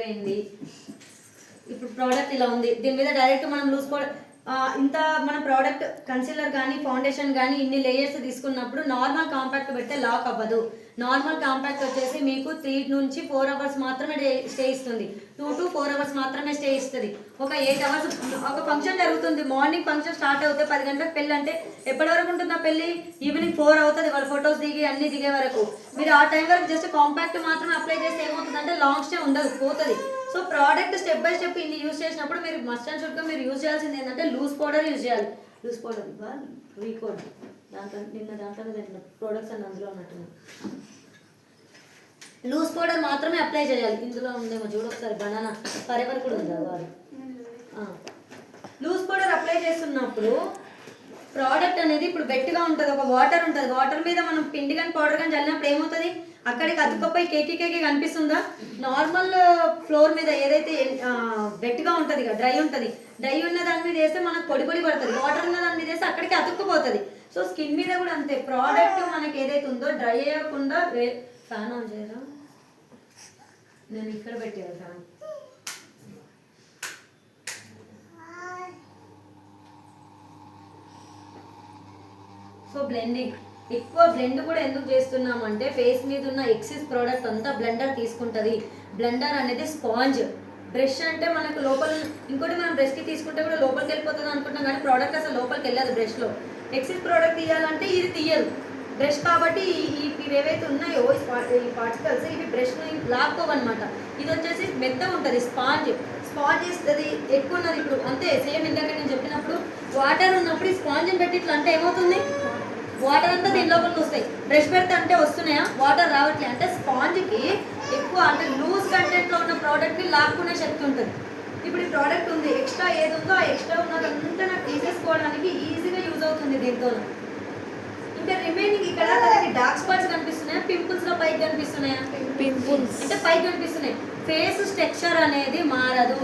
అయిపోయింది. ఇప్పుడు ప్రోడక్ట్ ఇలా ఉంది. దీని మీద డైరెక్ట్ మనం లూజ్ పౌడర్ ఇంత మన ప్రోడక్ట్ కన్సీలర్ కానీ ఫౌండేషన్ కానీ ఇన్ని లేయర్స్ తీసుకున్నప్పుడు నార్మల్ కాంపాక్ట్ పెడితే లాక్ అవ్వదు. నార్మల్ కాంపాక్ట్ వచ్చేసి మీకు 3 నుంచి 4 అవర్స్ మాత్రమే స్టే ఇస్తుంది. 2 to 4 అవర్స్ మాత్రమే స్టే ఇస్తుంది. ఒక 8 అవర్స్ ఒక ఫంక్షన్ జరుగుతుంది. మార్నింగ్ ఫంక్షన్ స్టార్ట్ అవుతుంది, 10 గంటలకు పెళ్ళి అంటే ఎప్పటి వరకు ఉంటుంది ఆ పెళ్ళి? ఈవినింగ్ 4 అవుతుంది వాళ్ళ ఫొటోస్ దిగి అన్ని దిగే వరకు. మీరు ఆ టైం వరకు జస్ట్ కాంపాక్ట్ మాత్రమే అప్లై చేస్తే ఏమవుతుందంటే లాంగ్ స్టే ఉండదు, పోతుంది. So product step by step ఇన్ని యూజ్ చేసినప్పుడు మీరు మస్ట్ అండ్ షుడ్గా మీరు యూజ్ చేయాల్సింది ఏంటంటే లూజ్ పౌడర్ యూజ్ చేయాలి. లూజ్ పౌడర్ రీకోడ్ దాంట్లో దాంట్లో ప్రోడక్ట్స్ అన్ని అందులో ఉన్నట్టున్నాయి. లూజ్ పౌడర్ మాత్రమే అప్లై చేయాలి. ఇందులో ఉందేమో చూడు ఒకసారి, బనానా ఫరెవర్ కూడా ఉందా వారు. లూజ్ పౌడర్ అప్లై చేస్తున్నప్పుడు ప్రోడక్ట్ అనేది ఇప్పుడు గట్టిగా ఉంటుంది, ఒక వాటర్ ఉంటుంది. వాటర్ మీద మనం పిండి కానీ పౌడర్ కానీ చల్లినప్పుడు ఏమవుతుంది? అక్కడికి అతుక్కపోయి కేకి కనిపిస్తుందా? నార్మల్ ఫ్లోర్ మీద ఏదైతే గట్టిగా ఉంటుంది, డ్రై ఉంటుంది, డ్రై ఉన్న దాని మీద వేస్తే మనకు పొడి పడుతుంది. వాటర్ ఉన్న దాని మీద వేస్తే అక్కడికి అతుక్కుపోతుంది. సో స్కిన్ మీద కూడా అంతే. ప్రోడక్ట్ మనకి ఏదైతే ఉందో డ్రై అయ్యకుండా ఫ్యాన్ ఆన్ చేయరా, నేను ఇక్కడ పెట్టాను ఫ్యాన్. సో బ్లెండింగ్ ఎక్కువ బ్లెండ్ కూడా ఎందుకు చేస్తున్నామంటే ఫేస్ మీద ఉన్న ఎక్సెస్ ప్రోడక్ట్ అంతా బ్లెండర్ తీసుకుంటుంది. బ్లెండర్ అనేది స్పాంజ్. బ్రష్ అంటే మనకు లోపల, ఇంకోటి మనం బ్రష్కి తీసుకుంటే కూడా లోపలికి వెళ్ళిపోతుంది అనుకుంటాం, కానీ ప్రోడక్ట్ అసలు లోపలికి వెళ్ళదు. బ్రష్లో ఎక్సెస్ ప్రోడక్ట్ తీయాలంటే ఇది తీయదు బ్రష్. కాబట్టి ఇవి ఏవైతే ఉన్నాయో ఈ పార్టికల్స్ ఇవి బ్రష్ని లాక్కోవన్నమాట. ఇది వచ్చేసి మెత్తగా ఉంటుంది, స్పాంజ్. స్పాంజ్ ఇస్తుంది ఎక్కువ ఉన్నది. ఇప్పుడు అంతే సేమ్ ఇందాక నేను చెప్పినప్పుడు వాటర్ ఉన్నప్పుడు ఈ స్పాంజ్ని పెట్టి ఇట్లా అంటే ఏమవుతుంది? వాటర్ అంతా దీని లోపలికి వస్తాయి. బ్రష్ పెడితే అంటే వస్తున్నాయా? వాటర్ రావట్లేదు. అంటే స్పాంజ్కి ఎక్కువ అంటే లూజ్ కంటెంట్లో ఉన్న ప్రోడక్ట్ని లాక్కునే శక్తి ఉంటుంది. ఇప్పుడు ఈ ప్రోడక్ట్ ఉంది, ఎక్స్ట్రా ఏది ఉందో ఆ ఎక్స్ట్రా ఉన్నదంతా నాకు తీసేసుకోవడానికి ఈజీగా యూజ్ అవుతుంది దీంతో. ఇంకా రిమైనింగ్ ఇక్కడ తనకి డార్క్ స్పాట్స్ కనిపిస్తున్నాయా? పింపుల్స్లో పైకి కనిపిస్తున్నాయా? పింపుల్స్ అంటే పైకి కనిపిస్తున్నాయి. ఫేస్ స్ట్రక్చర్ అనేది మారదు.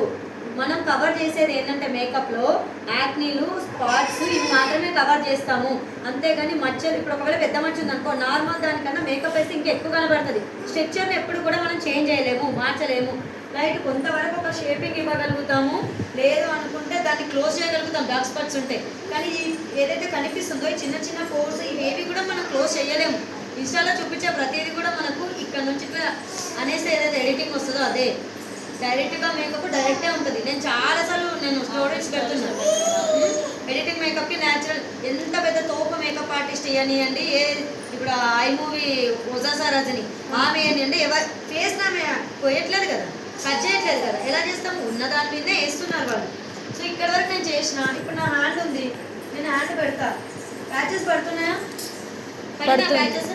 మనం కవర్ చేసేది ఏంటంటే మేకప్లో యాక్నీలు, స్పాట్స్ ఇవి మాత్రమే కవర్ చేస్తాము. అంతేగాని మచ్చలు, ఇప్పుడు ఒకవేళ పెద్ద మచ్చ ఉందనుకో నార్మల్ దానికన్నా మేకప్ వేస్తే ఇంకా ఎక్కువ కనబడుతుంది. స్ట్రక్చర్ని ఎప్పుడు కూడా మనం చేంజ్ చేయలేము, మార్చలేము. రైట్, కొంతవరకు ఒక షేపింగ్ ఇవ్వగలుగుతాము, లేదు అనుకుంటే దాన్ని క్లోజ్ చేయగలుగుతాం డార్క్ స్పాట్స్ ఉంటే. కానీ ఏదైతే కనిపిస్తుందో ఈ చిన్న చిన్న పోర్స్ ఇవేవి కూడా మనం క్లోజ్ చేయలేము. ఇన్స్టాలో చూపించే ప్రతిదీ కూడా మనకు ఇక్కడ నుంచి ఇట్లా అనేసి ఏదైతే ఎడిటింగ్ వస్తుందో అదే డైరెక్ట్గా మేకప్ డైరెక్టే ఉంటుంది. నేను చాలాసార్లు స్టోరీస్ పెడుతున్నాను. ఎడిటింగ్ మేకప్కి న్యాచురల్ ఎంత పెద్ద తోప మేకప్ ఆర్టిస్ట్ ఇవ్వనియండి, ఇప్పుడు ఐ మూవీ ఒజాసా రజని ఆమె అంటే ఎవరు ఫేస్ ఆమె పోయట్లేదు కదా, కట్ చేయట్లేదు కదా, ఎలా చేస్తాము? ఉన్న దాని మీదే వేస్తున్నారు వాళ్ళు. సో ఇక్కడ వరకు నేను చేసిన. ఇప్పుడు నా హ్యాండ్ ఉంది, నేను హ్యాండ్ పెడతా. ప్యాచెస్ పడుతున్నాయా? ప్యాచెస్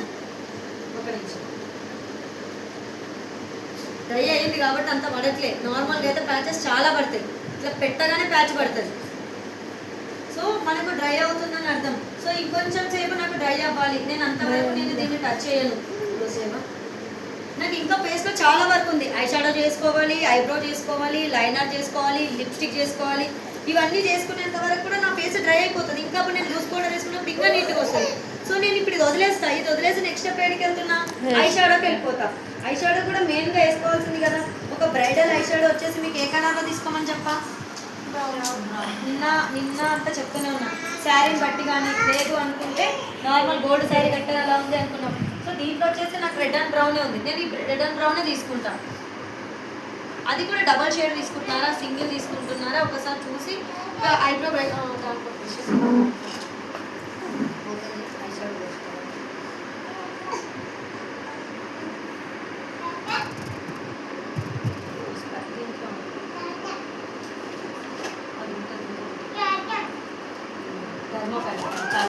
ఒక నిమిషం. డ్రై అయ్యింది కాబట్టి అంత పడట్లేదు. నార్మల్గా అయితే ప్యాచెస్ చాలా పడతాయి. ఇట్లా పెట్టగానే ప్యాచ్ పడుతుంది. సో మనకు డ్రై అవుతుందని అర్థం. సో ఇంకొంచెం సేపు నాకు డ్రై అవ్వాలి. నేను అంతవరకు నేను దీన్ని టచ్ చేయను. నాకు ఇంకా ఫేస్లో చాలా వర్క్ ఉంది. ఐ షాడో చేసుకోవాలి, ఐబ్రో చేసుకోవాలి, లైనర్ చేసుకోవాలి, లిప్స్టిక్ చేసుకోవాలి. ఇవన్నీ చేసుకునేంత వరకు కూడా నా ఫేస్ డ్రై అయిపోతుంది. ఇంకా నేను లూజ్ పౌడర్ వేసుకున్నప్పుడు ఇంకా నీట్గా వస్తుంది. సో నేను ఇప్పుడు ఇది వదిలేస్తా. ఇది వదిలేసి నెక్స్ట్ స్టెప్ ఏడికి వెళ్తున్నా? ఐ షాడోకి వెళ్ళిపోతా. ఐ షాడో కూడా మెయిన్గా వేసుకోవాల్సింది కదా. ఒక బ్రైడల్ ఐ షాడో వచ్చేసి మీకు ఏ కలర్లో తీసుకోమని చెప్పా? నిన్న అంతా చెప్తూనే ఉన్నా. శారీని బట్టి కానీ లేదు అనుకుంటే నార్మల్ గోల్డ్ శారీ కట్టే అలా ఉంది అనుకున్నాం. సో దీంట్లో వచ్చేసి నాకు రెడ్ అండ్ బ్రౌనే ఉంది. నేను ఈ రెడ్ అండ్ బ్రౌనే తీసుకుంటాను. అది కూడా డబల్ షేడ్ తీసుకుంటున్నారా, సింగిల్ తీసుకుంటున్నారా ఒకసారి చూసి ఐబ్రో